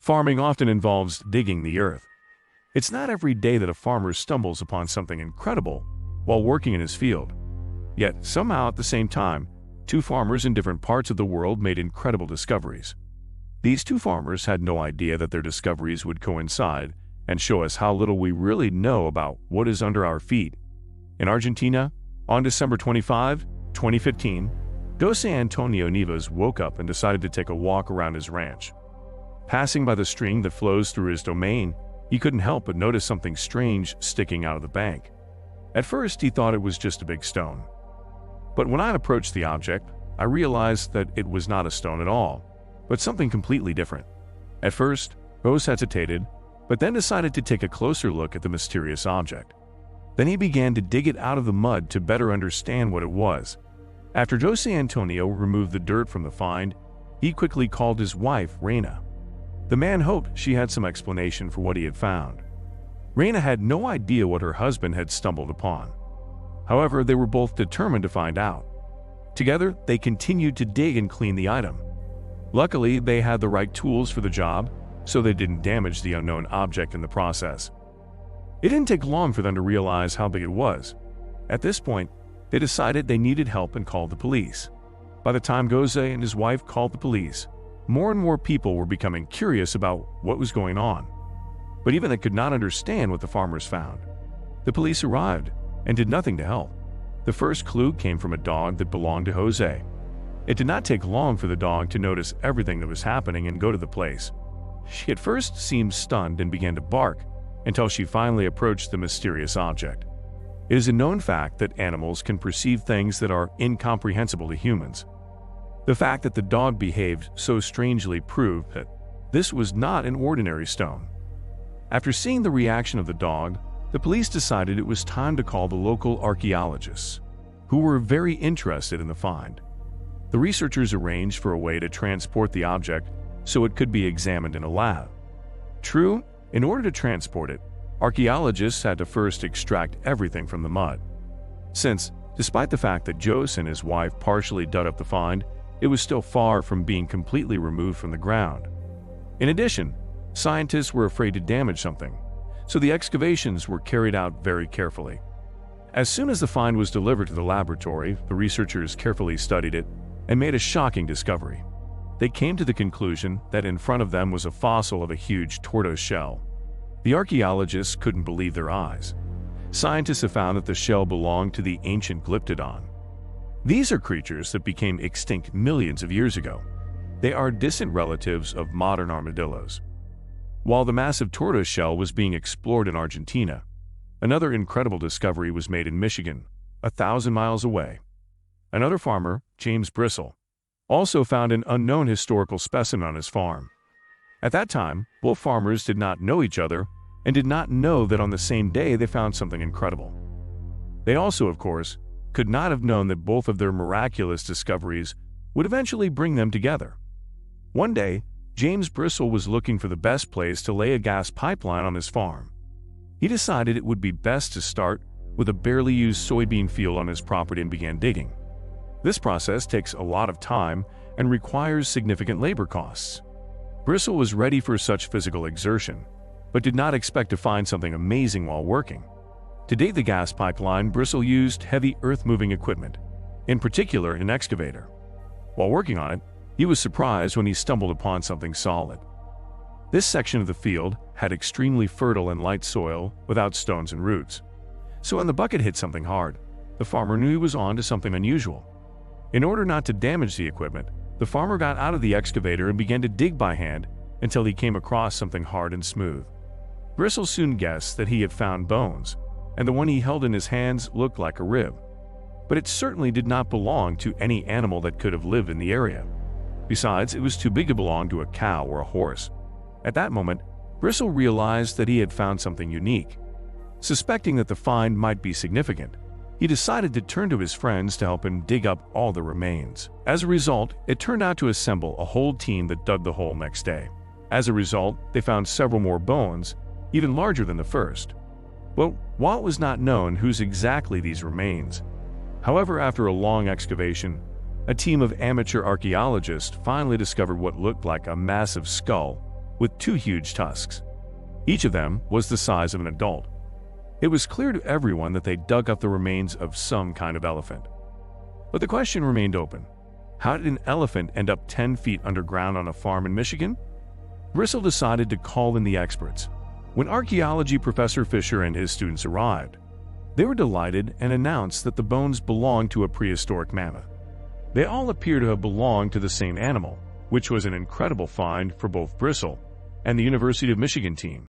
Farming often involves digging the earth. It's not every day that a farmer stumbles upon something incredible while working in his field. Yet, somehow at the same time, two farmers in different parts of the world made incredible discoveries. These two farmers had no idea that their discoveries would coincide and show us how little we really know about what is under our feet. In Argentina, on December 25, 2015, Jose Antonio Neves woke up and decided to take a walk around his ranch. Passing by the stream that flows through his domain, he couldn't help but notice something strange sticking out of the bank. At first, he thought it was just a big stone. But when I approached the object, I realized that it was not a stone at all, but something completely different. At first, Rose hesitated, but then decided to take a closer look at the mysterious object. Then he began to dig it out of the mud to better understand what it was. After Jose Antonio removed the dirt from the find, he quickly called his wife, Reina. The man hoped she had some explanation for what he had found. Reina had no idea what her husband had stumbled upon. However, they were both determined to find out. Together, they continued to dig and clean the item. Luckily, they had the right tools for the job, so they didn't damage the unknown object in the process. It didn't take long for them to realize how big it was. At this point, they decided they needed help and called the police. By the time Jose and his wife called the police, more and more people were becoming curious about what was going on. But even they could not understand what the farmers found. The police arrived and did nothing to help. The first clue came from a dog that belonged to Jose. It did not take long for the dog to notice everything that was happening and go to the place. She at first seemed stunned and began to bark until she finally approached the mysterious object. It is a known fact that animals can perceive things that are incomprehensible to humans. The fact that the dog behaved so strangely proved that this was not an ordinary stone. After seeing the reaction of the dog, the police decided it was time to call the local archaeologists, who were very interested in the find. The researchers arranged for a way to transport the object so it could be examined in a lab. True, in order to transport it, archaeologists had to first extract everything from the mud. Since, despite the fact that Jose and his wife partially dug up the find, it was still far from being completely removed from the ground. In addition, scientists were afraid to damage something, so the excavations were carried out very carefully. As soon as the find was delivered to the laboratory, the researchers carefully studied it and made a shocking discovery. They came to the conclusion that in front of them was a fossil of a huge tortoise shell. The archaeologists couldn't believe their eyes. Scientists have found that the shell belonged to the ancient Glyptodon. These are creatures that became extinct millions of years ago. They are distant relatives of modern armadillos. While the massive tortoise shell was being explored in Argentina, another incredible discovery was made in Michigan, 1,000 miles away. Another farmer, James Bristle, also found an unknown historical specimen on his farm. At that time, both farmers did not know each other and did not know that on the same day they found something incredible. They also, of course, could not have known that both of their miraculous discoveries would eventually bring them together. One day, James Bristle was looking for the best place to lay a gas pipeline on his farm. He decided it would be best to start with a barely used soybean field on his property and began digging. This process takes a lot of time and requires significant labor costs. Bristle was ready for such physical exertion, but did not expect to find something amazing while working. To dig the gas pipeline, Bristle used heavy earth-moving equipment, in particular an excavator. While working on it, he was surprised when he stumbled upon something solid. This section of the field had extremely fertile and light soil without stones and roots. So when the bucket hit something hard, the farmer knew he was on to something unusual. In order not to damage the equipment, the farmer got out of the excavator and began to dig by hand until he came across something hard and smooth. Bristle soon guessed that he had found bones, and the one he held in his hands looked like a rib. But it certainly did not belong to any animal that could have lived in the area. Besides, it was too big to belong to a cow or a horse. At that moment, Bristle realized that he had found something unique. Suspecting that the find might be significant, he decided to turn to his friends to help him dig up all the remains. As a result, it turned out to assemble a whole team that dug the hole next day. As a result, they found several more bones, even larger than the first. But while it was not known whose exactly these remains, however, after a long excavation, a team of amateur archaeologists finally discovered what looked like a massive skull with 2 huge tusks. Each of them was the size of an adult. It was clear to everyone that they dug up the remains of some kind of elephant. But the question remained open. How did an elephant end up 10 feet underground on a farm in Michigan? Bristle decided to call in the experts. When archaeology professor Fisher and his students arrived, they were delighted and announced that the bones belonged to a prehistoric mammoth. They all appear to have belonged to the same animal, which was an incredible find for both Bristle and the University of Michigan team.